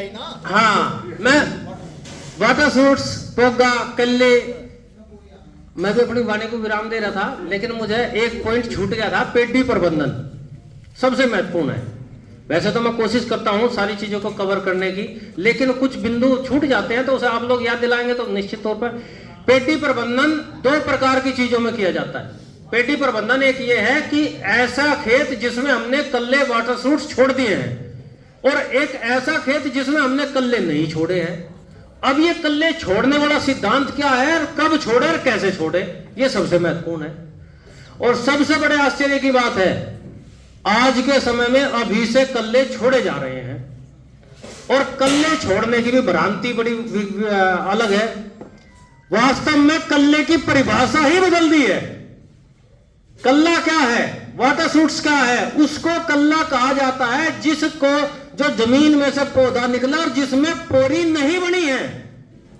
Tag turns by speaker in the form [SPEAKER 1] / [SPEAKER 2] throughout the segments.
[SPEAKER 1] आई ना।
[SPEAKER 2] हाँ, मैं वाटर सूट्स, पोगा, कल्ले, मैं भी अपनी वाणी को विराम दे रहा था, लेकिन मुझे एक पॉइंट छूट गया था। पेडी प्रबंधन सबसे महत्वपूर्ण है। वैसे तो मैं कोशिश करता हूं सारी चीजों को कवर करने की, लेकिन कुछ बिंदु छूट जाते हैं तो उसे आप लोग याद दिलाएंगे तो निश्चित तौर पर। पेडी प्रबंधन दो प्रकार की चीजों में किया जाता है। पेडी प्रबंधन एक ये है कि ऐसा खेत जिसमें हमने कल्ले वाटर सूट्स छोड़ दिए हैं, और एक ऐसा खेत जिसमें हमने कल्ले नहीं छोड़े हैं। अब ये कल्ले छोड़ने वाला सिद्धांत क्या है और कब छोड़े और कैसे छोड़े, ये सबसे महत्वपूर्ण है। और सबसे बड़े आश्चर्य की बात है, आज के समय में अभी से कल्ले छोड़े जा रहे हैं। और कल्ले छोड़ने की भी भ्रांति बड़ी अलग है। वास्तव में कल्ले की परिभाषा ही बदल दी है। कल्ला क्या है, वाटर सूट्स क्या है, उसको कल्ला कहा जाता है जिसको जो जमीन में से पौधा निकला और जिसमें पोरी नहीं बनी है,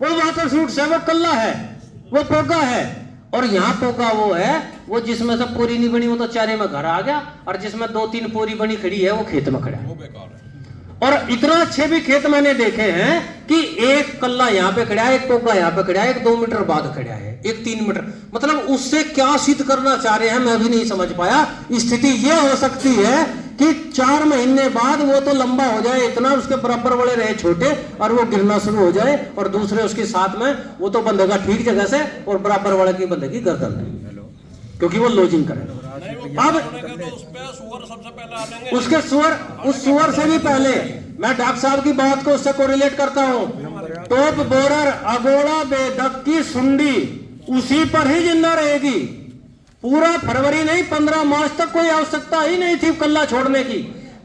[SPEAKER 2] वो वाटर सूट्स है, वो कल्ला है, वो पोगा है। और यहां पोगा वो है वो जिसमें से पोरी नहीं बनी, वो तो चारे में घर आ गया, और जिसमें 2-3 पोरी बनी खड़ी है वो खेत में खड़ा है। और इतना अच्छे भी खेत मैंने देखे हैं कि एक कल्ला यहां पे खड़ा है, एक पोगा यहां पे खड़ा है, एक 2 मीटर बाद खड़ा है, एक 3 मीटर। मतलब उससे क्या सिद्ध करना चाह रहे हैं मैं भी नहीं समझ पाया। स्थिति यह हो सकती है कि 4 महीने बाद वो तो लंबा हो जाए इतना, उसके बराबर वाले रहे छोटे, और वो गिरना शुरू हो जाए, और दूसरे उसके साथ में वो तो बंधेगा ठीक जगह से, और बराबर वाले की बंधेगी गर्दन में, क्योंकि वो लोजिंग करेगा। अब उसके सुअर, उस सुअर से भी पहले मैं डॉक्टर साहब की बात को उससे कोरिलेट करता हूं। टॉप बोरर, अगोड़ा, बेधक की सुंडी उसी पर ही जिंदा रहेगी। पूरा फरवरी नहीं, 15 मार्च तक कोई आवश्यकता ही नहीं थी कल्ला छोड़ने की।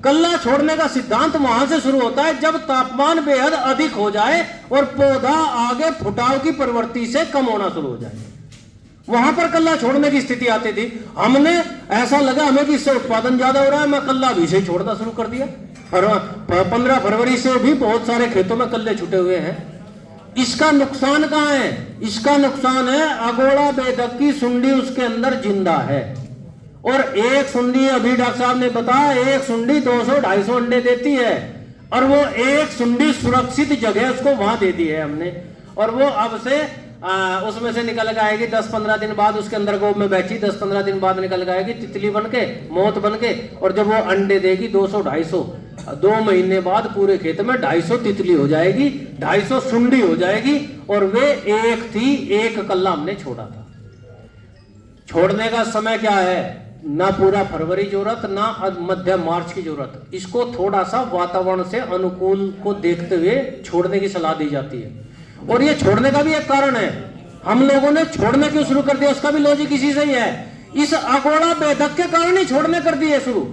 [SPEAKER 2] कल्ला छोड़ने का सिद्धांत वहां से शुरू होता है जब तापमान बेहद अधिक हो जाए और पौधा आगे फुटाव की प्रवृत्ति से कम होना शुरू हो जाए, वहां पर कल्ला छोड़ने की स्थिति आती थी। हमने ऐसा लगा हमें कि इससे उत्पादन ज्यादा हो रहा है, मैं कल्ला अभी से छोड़ना शुरू कर दिया। और 15 फरवरी से भी बहुत सारे खेतों में कल्ले छूटे हुए हैं। इसका नुकसान कहां है? इसका नुकसान है अगोड़ा बेधक की सुंडी उसके अंदर जिंदा है, और एक सुंडी, अभी डॉक्टर साहब ने बताया, एक सुंडी 200-250 अंडे देती है, और वो एक सुंडी सुरक्षित जगह उसको वहां दे दी है हमने, और वो अब से उसमें से निकल के आएगी 10-15 दिन बाद, उसके अंदर गोब में बैठी 10-15 दिन बाद निकल के आएगी तितली बन के, मौत बन के, और जब वो अंडे देगी 200-250, 2 महीने बाद पूरे खेत में 250 तितली हो जाएगी, 250 सुंडी हो जाएगी, और वे एक थी, एक कल्ला हमने छोड़ा था। छोड़ने का समय क्या है? ना पूरा फरवरी जरूरत, ना मध्य मार्च की जरूरत। इसको थोड़ा सा वातावरण से अनुकूल को देखते हुए छोड़ने की सलाह दी जाती है। और ये छोड़ने का भी एक कारण है, हम लोगों ने छोड़ने क्यों शुरू कर दिया उसका भी लॉजिक इसी से ही है। इस अगोड़ा बेधक के कारण ही छोड़ने कर दिए शुरू।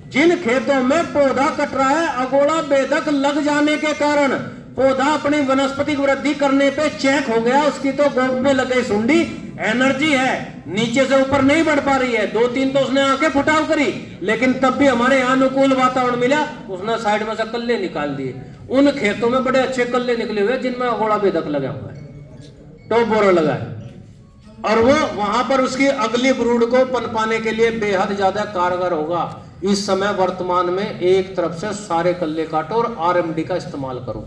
[SPEAKER 2] जिन खेतों में पौधा कट रहा है, अगोड़ा बेधक लग जाने के कारण पौधा अपनी वनस्पतिक वृद्धि करने पे चेक हो गया, उसकी तो गोब में लगे सुंडी एनर्जी है, नीचे से ऊपर नहीं बढ़ पा रही है। 2-3 तो उसने आके फुटाव करी, लेकिन तब भी हमारे यहाँ अनुकूल वातावरण मिला, उसने साइड में से कल्ले निकाल दिए। उन खेतों में बड़े अच्छे कल्ले निकले हुए जिनमें अगोड़ा बेधक लगा हुआ है, टॉप बोरर लगा है, और वो वहां पर उसकी अगली ब्रूड को पनपाने के लिए बेहद ज्यादा कारगर होगा। इस समय वर्तमान में एक तरफ से सारे कल्ले काटो और आरएमडी का इस्तेमाल करो,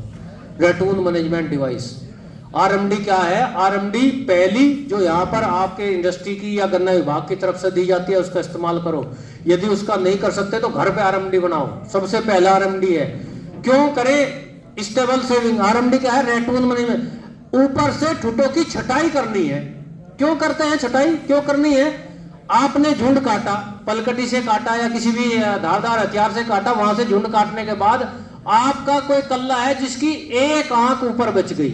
[SPEAKER 2] रैटून मैनेजमेंट डिवाइस। आरएमडी क्या है? आरएमडी पहली जो यहाँ पर आपके इंडस्ट्री की या गन्ना विभाग की तरफ से दी जाती है, उसका इस्तेमाल करो। यदि उसका नहीं कर सकते तो घर पे आरएमडी बनाओ, सबसे पहला आरएमडी है। क्यों करें? Stable saving. आरएमडी क्या है? Ratoon management. ऊपर से ठुटों की छटाई करनी है। क्यों करते हैं छटाई? क्यों करनी है? आपने झुंड काटा, पलकटी से काटा या किसी भी धारदार हथियार से काटा, वहां से झुंड काटने के बाद आपका कोई कल्ला है जिसकी एक आंख ऊपर बच गई,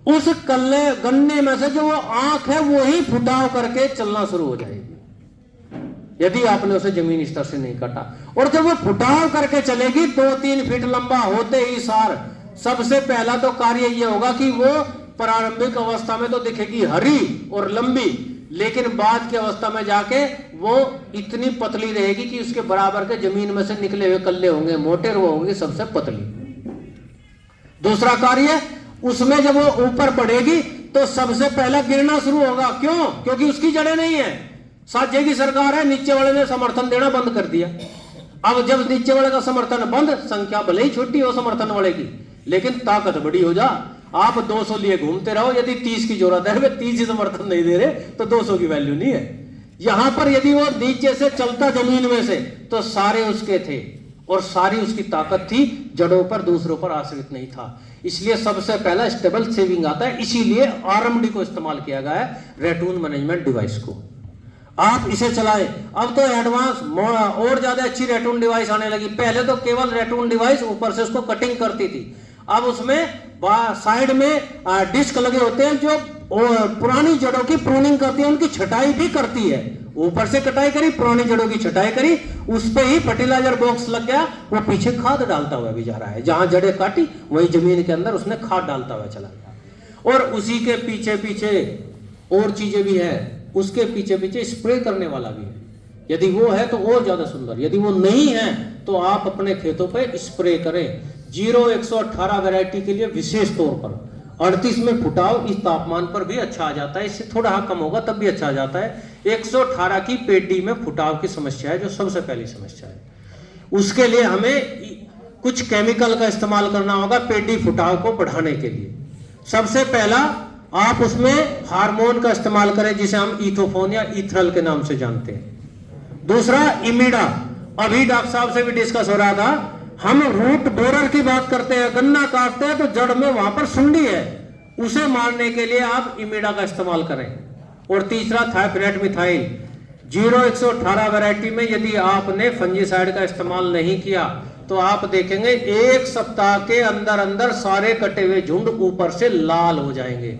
[SPEAKER 2] उस कल्ले गन्ने में से जो वो आंख है वो ही फुटाव करके चलना शुरू हो जाएगी, यदि आपने उसे जमीन स्तर से नहीं काटा। और जब वो फुटाव करके चलेगी 2-3 फीट लंबा होते ही सार, सबसे पहला तो कार्य ये होगा कि वो प्रारंभिक अवस्था में तो दिखेगी हरी और लंबी, लेकिन बाद की अवस्था में जाके वो इतनी पतली रहेगी कि उसके बराबर के जमीन में से निकले हुए कल्ले होंगे मोटे, और वो होंगी सबसे पतली। दूसरा कार्य, उसमें जब वो ऊपर बढ़ेगी तो सबसे पहला गिरना शुरू होगा। क्यों? क्योंकि उसकी जड़ें नहीं है। साजे की सरकार है, नीचे वाले ने समर्थन देना बंद कर दिया। अब जब नीचे वाले का समर्थन बंद, संख्या भले ही छोटी हो समर्थन वाले की, लेकिन ताकत बड़ी हो जा। आप 200 लिए घूमते रहो, यदि 30 की जरूरत है, वे 30 ही समर्थन नहीं दे रहे तो 200 की वैल्यू नहीं है। यहां पर यदि वो नीचे से चलता जमीन में से, तो सारे उसके थे और सारी उसकी ताकत थी, जड़ों पर दूसरों पर आश्रित नहीं था। इसलिए सबसे पहला स्टेबल सेविंग आता है, इसीलिए आरएमडी को इस्तेमाल किया गया है, रेटून मैनेजमेंट डिवाइस को। आप इसे चलाएं। अब तो एडवांस और ज्यादा अच्छी रेटून डिवाइस आने लगी। पहले तो केवल रेटून डिवाइस ऊपर से उसको कटिंग करती थी, अब उसमें साइड में डिस्क लगे होते हैं जो पुरानी जड़ों की प्रूनिंग करती है, उनकी छटाई भी करती है। ऊपर से कटाई करी, पुरानी जड़ों की छटाई करी, उस पे ही फर्टिलाइजर बॉक्स लग गया, वो पीछे खाद डालता हुआ भी जा रहा है। जहां जड़ें काटी वही जमीन के अंदर उसने खाद डालता हुआ चला गया। और उसी के पीछे पीछे और चीजें भी है, उसके पीछे पीछे स्प्रे करने वाला भी है। यदि वो है तो और ज्यादा सुंदर, यदि वो नहीं है तो आप अपने खेतों पे स्प्रे करें। 0118 वैरायटी के लिए विशेष तौर पर 38 में फुटाव इस तापमान पर भी अच्छा आ जाता है, इससे थोड़ा कम होगा तब भी अच्छा आ जाता है। 118 की पेडी में फुटाव की समस्या है, जो सबसे पहली समस्या है। उसके लिए हमें कुछ केमिकल का इस्तेमाल करना होगा पेडी फुटाव को बढ़ाने के लिए। सबसे पहला आप उसमें हार्मोन का इस्तेमाल करें, जिसे हम इथोफोन या इथरल के नाम से जानते हैं। दूसरा इमिडा, अभी डॉक्टर साहब से भी डिस्कस हो रहा था। हम रूट बोरर की बात करते हैं, गन्ना काटते हैं तो जड़ में वहां पर सुंडी है, उसे मारने के लिए आप इमिडा का इस्तेमाल करें। और तीसरा थाइफेनेट मिथाइल। 0118 वैरायटी में यदि आपने फंजीसाइड का इस्तेमाल नहीं किया तो आप देखेंगे 1 सप्ताह के अंदर अंदर सारे कटे हुए झुंड ऊपर से लाल हो जाएंगे।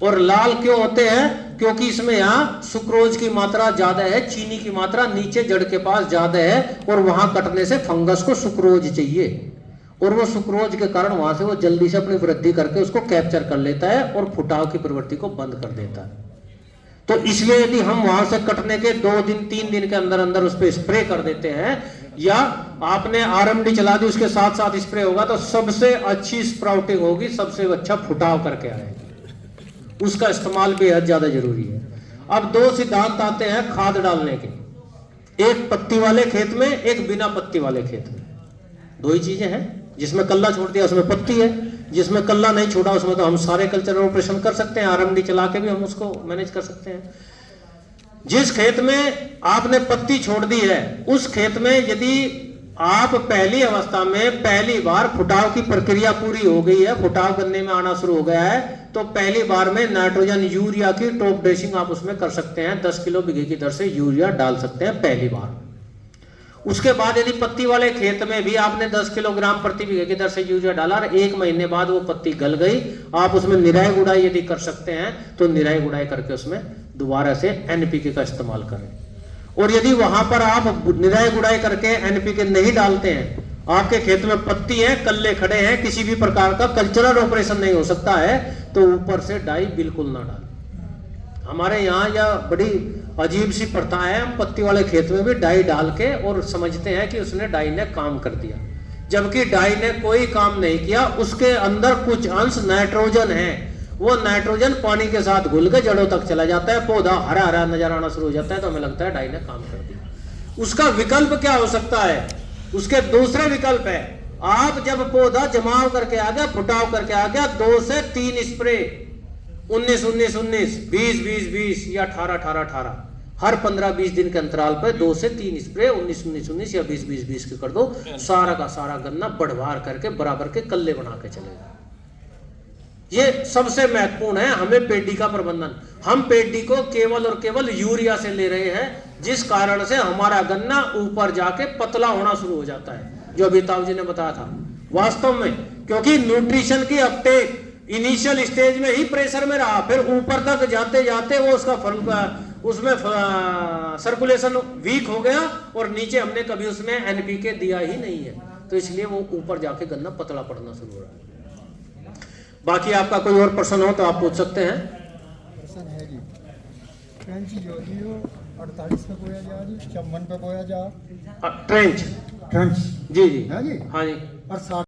[SPEAKER 2] और लाल क्यों होते हैं? क्योंकि इसमें यहाँ सुक्रोज की मात्रा ज्यादा है, चीनी की मात्रा नीचे जड़ के पास ज्यादा है, और वहां कटने से फंगस को सुक्रोज चाहिए, और वो सुक्रोज के कारण वहां से वो जल्दी से अपनी वृद्धि करके उसको कैप्चर कर लेता है और फुटाव की प्रवृत्ति को बंद कर देता है। तो इसलिए यदि हम वहां से कटने के 2 दिन 3 दिन के अंदर अंदर उस पर स्प्रे कर देते हैं, या आपने आरएमडी चला दी उसके साथ साथ स्प्रे होगा, तो सबसे अच्छी स्प्राउटिंग होगी, सबसे अच्छा फुटाव करके आएगा। उसका इस्तेमाल बेहद ज्यादा जरूरी है। अब 2 सिद्धांत आते हैं खाद डालने के, एक पत्ती वाले खेत में, एक बिना पत्ती वाले खेत में। 2 ही चीजें हैं, जिसमें कल्ला छोड़ दिया उसमें पत्ती है, जिसमें कल्ला नहीं छोड़ा उसमें तो हम सारे कल्चर ऑपरेशन कर सकते हैं, आरएमडी चला के भी हम उसको मैनेज कर सकते हैं। जिस खेत में आपने पत्ती छोड़ दी है, उस खेत में यदि आप पहली अवस्था में पहली बार फुटाव की प्रक्रिया पूरी हो गई है, फुटाव गन्ने में आना शुरू हो गया है, तो पहली बार में नाइट्रोजन यूरिया की टॉप ड्रेसिंग आप उसमें कर सकते हैं। 10 किलो बीघे की दर से यूरिया डाल सकते हैं पहली बार। उसके बाद यदि पत्ती वाले खेत में भी आपने 10 किलोग्राम प्रति बीघे की दर से यूरिया डाला और 1 महीने बाद वो पत्ती गल गई, आप उसमें निराई गुड़ाई यदि कर सकते हैं तो निराई गुड़ाई करके उसमें दोबारा से एनपीके का इस्तेमाल करें। और यदि वहां पर आप निराई गुड़ाई करके एनपीके नहीं डालते हैं, आपके खेत में पत्ती है, कल्ले खड़े हैं, किसी भी प्रकार का कल्चरल ऑपरेशन नहीं हो सकता है, तो ऊपर से डाई बिल्कुल ना डालें। हमारे यहाँ यह बड़ी अजीब सी प्रथा है, हम पत्ती वाले खेत में भी डाई डाल के और समझते हैं कि उसने डाई ने काम कर दिया, जबकि डाई ने कोई काम नहीं किया। उसके अंदर कुछ अंश नाइट्रोजन है, वो नाइट्रोजन पानी के साथ घुल के जड़ों तक चला जाता है, पौधा हरा हरा नजर आना शुरू हो जाता है, तो हमें लगता है डाई ने काम कर दिया। उसका विकल्प क्या हो सकता है? उसके दूसरे विकल्प है, आप जब पौधा जमाव करके आ गया, फुटाव करके आ गया, 2 से 3 स्प्रे 19-19-19, 20-20-20 या 18-18-18 हर 15-20 दिन के अंतराल पर 2 से 3 स्प्रे 19-19-19 या 20-20-20 के कर दो, सारा का सारा गन्ना बढ़वार करके बराबर के कल्ले बना के चलेगा। ये सबसे महत्वपूर्ण है हमें पेडी का प्रबंधन। हम पेडी को केवल और केवल यूरिया से ले रहे हैं, जिस कारण से हमारा गन्ना ऊपर जाके पतला होना शुरू हो जाता है, जो अमिताभ जी ने बताया था। वास्तव में क्योंकि न्यूट्रिशन की अपटेक इनिशियल स्टेज में ही प्रेशर में रहा, फिर ऊपर तक जाते जाते वो उसका उसमें सर्कुलेशन वीक हो गया, और नीचे हमने कभी उसमें एनपीके दिया ही नहीं है, तो इसलिए वो ऊपर जाके गन्ना पतला पड़ना शुरू हो रहा है। बाकी आपका कोई और प्रश्न हो तो आप पूछ सकते हैं।
[SPEAKER 1] प्रश्न है जी, 48 पे बोया जा जी, 54 पे बोया जा,
[SPEAKER 2] ट्रेंच
[SPEAKER 1] ट्रेंच
[SPEAKER 2] जी जी
[SPEAKER 1] है जी,
[SPEAKER 2] हाँ जी,
[SPEAKER 1] और 60